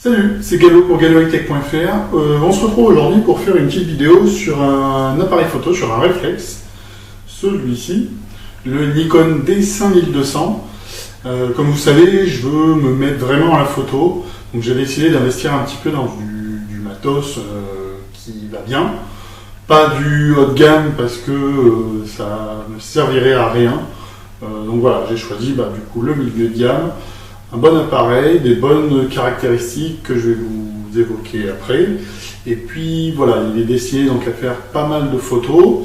Salut, c'est Gallo pour gallohightech.fr. On se retrouve aujourd'hui pour faire une petite vidéo sur un appareil photo, sur un réflexe, celui-ci, le Nikon D5200. Comme vous savez, je veux me mettre vraiment à la photo, donc j'ai décidé d'investir un petit peu dans du matos qui va bien. Pas du haut de gamme parce que ça ne servirait à rien. Donc voilà, j'ai choisi du coup le milieu de gamme. Un bon appareil, des bonnes caractéristiques que je vais vous évoquer après. Et puis voilà, il est destiné donc à faire pas mal de photos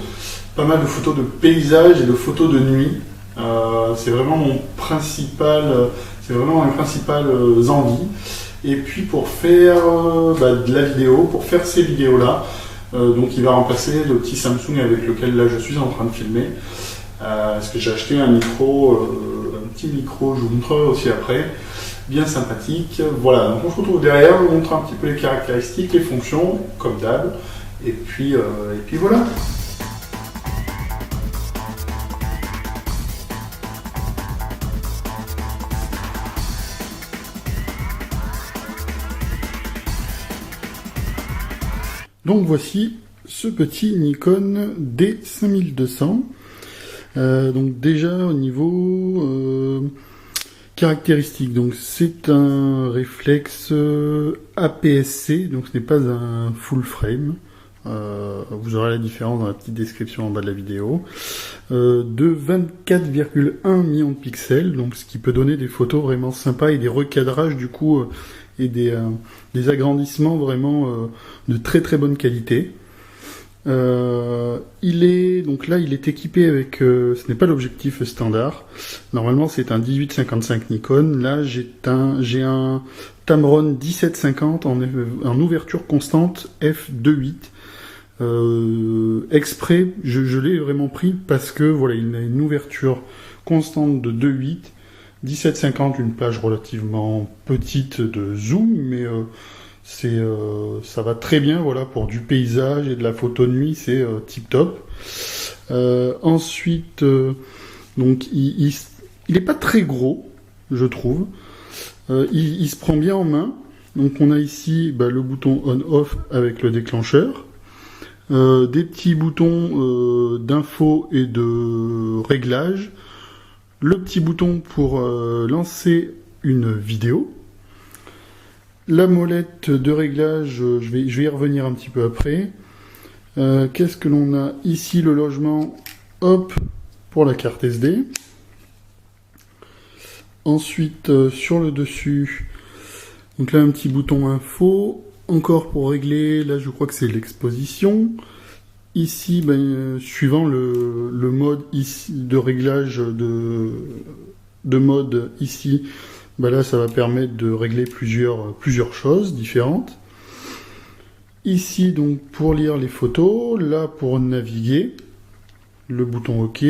de paysages et de photos de nuit. C'est vraiment mes principales envies. Et puis pour faire de la vidéo, pour faire ces vidéos-là, donc il va remplacer le petit Samsung avec lequel là je suis en train de filmer. Parce que j'ai acheté un petit micro, je vous montrerai aussi après, bien sympathique. Voilà, donc on se retrouve derrière, je vous montre un petit peu les caractéristiques, les fonctions, comme d'hab, et puis voilà. Donc voici ce petit Nikon D5200. Donc déjà au niveau caractéristiques, donc c'est un réflexe APS-C, donc ce n'est pas un full frame. Vous aurez la différence dans la petite description en bas de la vidéo. De 24,1 millions de pixels, donc ce qui peut donner des photos vraiment sympas et des recadrages du coup et des agrandissements vraiment de très très bonne qualité. Il est équipé avec, ce n'est pas l'objectif standard. Normalement, c'est un 18-55 Nikon. Là, j'ai un Tamron 1750 en ouverture constante f2.8. Exprès, je l'ai vraiment pris parce que voilà, il a une ouverture constante de 2.8. 1750, une plage relativement petite de zoom, mais ça va très bien, voilà, pour du paysage et de la photo de nuit, c'est tip top. Ensuite, donc il est pas très gros, je trouve. Il se prend bien en main. Donc on a ici le bouton on/off avec le déclencheur, des petits boutons d'info et de réglage, le petit bouton pour lancer une vidéo. La molette de réglage, je vais y revenir un petit peu après. Qu'est-ce que l'on a ici? Le logement, hop, pour la carte SD. Ensuite, sur le dessus, donc là un petit bouton info, encore pour régler, là je crois que c'est l'exposition. Ici, suivant le mode ici de réglage de mode ici, là, ça va permettre de régler plusieurs choses différentes. Ici, donc, pour lire les photos. Là, pour naviguer. Le bouton OK.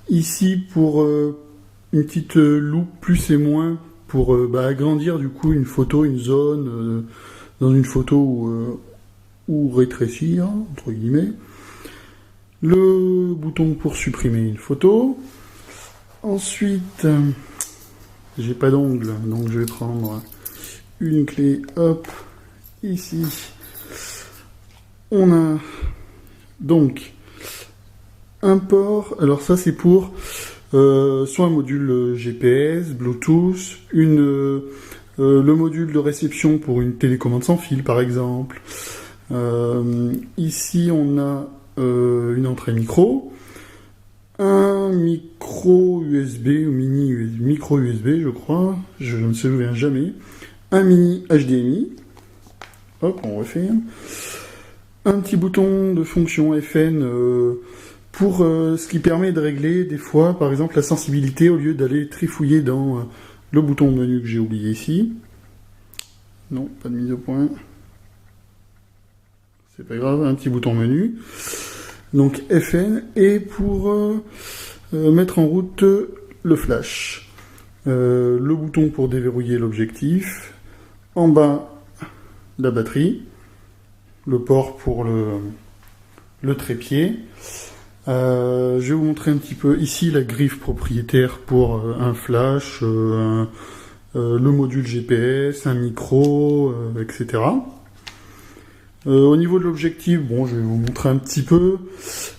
Ici, pour une petite loupe plus et moins, pour agrandir, du coup, une photo, une zone, dans une photo ou rétrécir, entre guillemets. Le bouton pour supprimer une photo. Ensuite... j'ai pas d'ongle, donc je vais prendre une clé, hop, ici. On a donc un port, alors ça c'est pour soit un module GPS, Bluetooth, le module de réception pour une télécommande sans fil par exemple. Ici on a une entrée micro. Un micro USB, ou micro USB, je crois, je ne me souviens jamais. Un mini HDMI. Hop, on refait. Un petit bouton de fonction FN pour ce qui permet de régler des fois, par exemple, la sensibilité au lieu d'aller trifouiller dans le bouton menu que j'ai oublié ici. Non, pas de mise au point. C'est pas grave, un petit bouton menu. Donc FN, et pour mettre en route le flash. Le bouton pour déverrouiller l'objectif. En bas, la batterie. Le port pour le trépied. Je vais vous montrer un petit peu ici la griffe propriétaire pour un flash, le module GPS, un micro, etc. Au niveau de l'objectif, bon, je vais vous montrer un petit peu,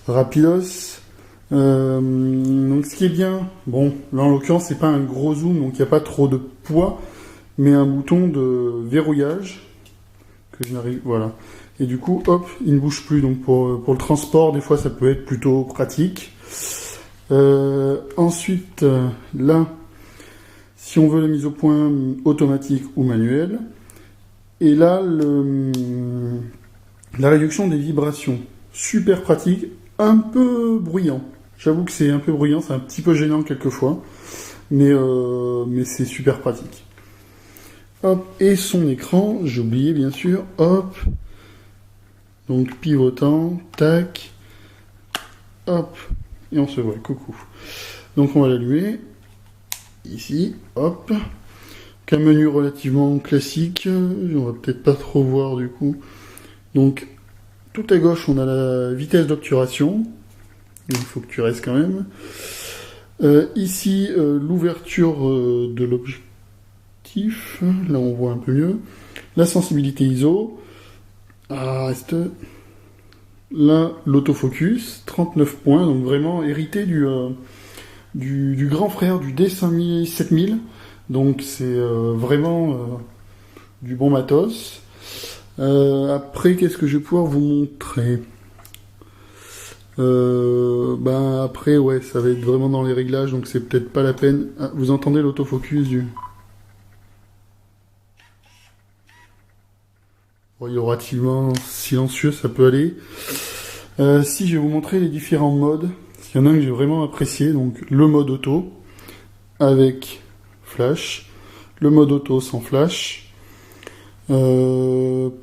rapidos. Donc ce qui est bien, bon, là en l'occurrence c'est pas un gros zoom, donc il n'y a pas trop de poids, mais un bouton de verrouillage, que je n'arrive, voilà. Et du coup, hop, il ne bouge plus, donc pour le transport, des fois ça peut être plutôt pratique. Ensuite, là, si on veut la mise au point automatique ou manuelle, et là, la réduction des vibrations, super pratique, un peu bruyant. J'avoue que c'est un peu bruyant, c'est un petit peu gênant quelquefois, mais c'est super pratique. Hop, et son écran, j'ai oublié bien sûr, hop, donc pivotant, tac, hop, et on se voit, coucou. Donc on va l'allumer, ici, hop, un menu relativement classique, on va peut-être pas trop voir du coup. Donc tout à gauche on a la vitesse d'obturation, il faut que tu restes quand même. Ici l'ouverture de l'objectif, là on voit un peu mieux. La sensibilité ISO, reste. Là l'autofocus, 39 points, donc vraiment hérité du grand frère du D7000. Donc c'est vraiment du bon matos. Après, qu'est-ce que je vais pouvoir vous montrer? Après, ouais, ça va être vraiment dans les réglages, donc c'est peut-être pas la peine. Ah, vous entendez l'autofocus du... Bon, il est relativement silencieux, ça peut aller. Si je vais vous montrer les différents modes, il y en a un que j'ai vraiment apprécié, donc le mode auto avec flash, le mode auto sans flash,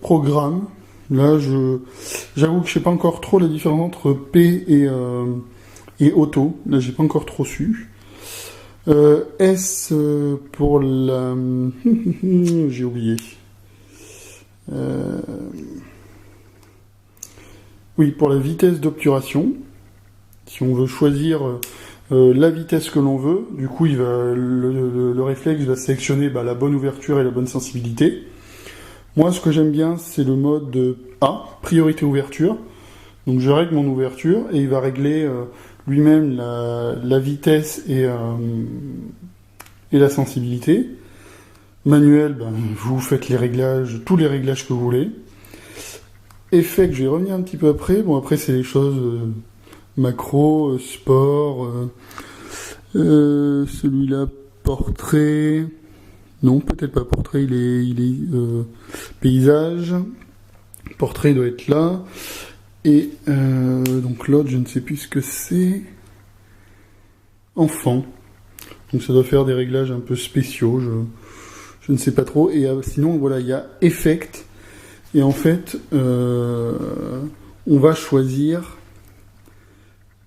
programme. Là, j'avoue que je sais pas encore trop la différence entre P et auto. Là, j'ai pas encore trop su. S pour la... j'ai oublié. Oui, pour la vitesse d'obturation. Si on veut choisir la vitesse que l'on veut, du coup, le réflexe va sélectionner la bonne ouverture et la bonne sensibilité. Moi, ce que j'aime bien, c'est le mode A, priorité ouverture. Donc, je règle mon ouverture et il va régler lui-même la vitesse et la sensibilité. Manuel, vous faites les réglages, tous les réglages que vous voulez. Effect, je vais revenir un petit peu après. Bon, après, c'est les choses macro, sport, celui-là, portrait. Non, peut-être pas portrait, il est paysage. Portrait doit être là. Et donc l'autre, je ne sais plus ce que c'est. Enfant. Donc ça doit faire des réglages un peu spéciaux, je ne sais pas trop. Et sinon, voilà, il y a Effect. Et en fait, on va choisir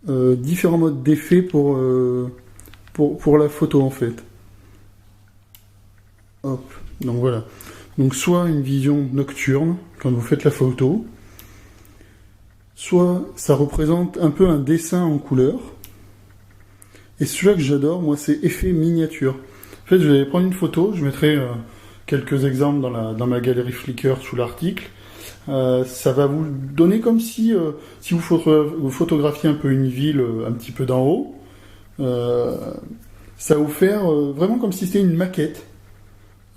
différents modes d'effet pour la photo, en fait. Hop, donc voilà. Donc soit une vision nocturne, quand vous faites la photo, soit ça représente un peu un dessin en couleur. Et celui-là que j'adore, moi, c'est effet miniature. En fait, je vais prendre une photo, je mettrai quelques exemples dans ma galerie Flickr sous l'article. Ça va vous donner comme si vous photographiez un peu une ville un petit peu d'en haut. Ça va vous faire vraiment comme si c'était une maquette.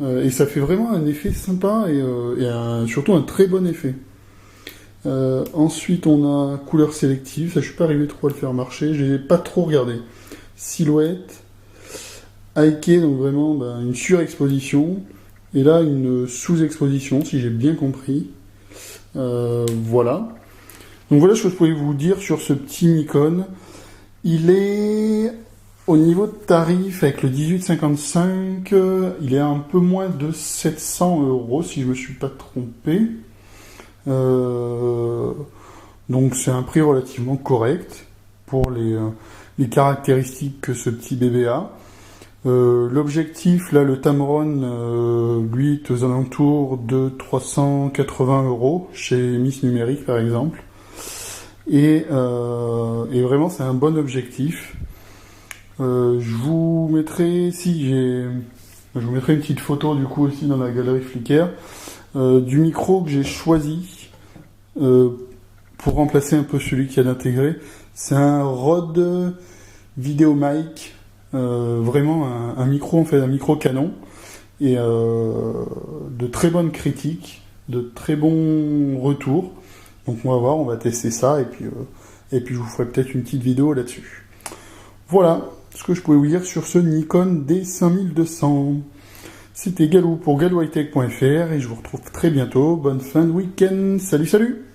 Et ça fait vraiment un effet sympa et surtout un très bon effet. Ensuite, on a couleur sélective. Ça, je suis pas arrivé trop à le faire marcher. Je n'ai pas trop regardé. Silhouette. Hiker, donc vraiment une surexposition. Et là, une sous-exposition, si j'ai bien compris. Voilà. Donc voilà ce que je pouvais vous dire sur ce petit Nikon. Il est... Au niveau de tarif, avec le 1855, il est un peu moins de 700 €, si je me suis pas trompé. Donc c'est un prix relativement correct pour les caractéristiques que ce petit bébé a. L'objectif, là, le Tamron, lui, est aux alentours de 380 € chez Miss Numérique, par exemple. Et vraiment, c'est un bon objectif. Je vous mettrai, si Je vous mettrai une petite photo du coup aussi dans la galerie Flickr du micro que j'ai choisi pour remplacer un peu celui qui a intégré. C'est un Rode VideoMic, vraiment un micro, en fait, un micro canon, et de très bonnes critiques, de très bons retours. Donc on va voir, on va tester ça, et puis je vous ferai peut-être une petite vidéo là-dessus. Voilà ce que je pouvais vous dire sur ce Nikon D5200. C'était Galou pour galouhightech.fr et je vous retrouve très bientôt. Bonne fin de week-end. Salut, salut!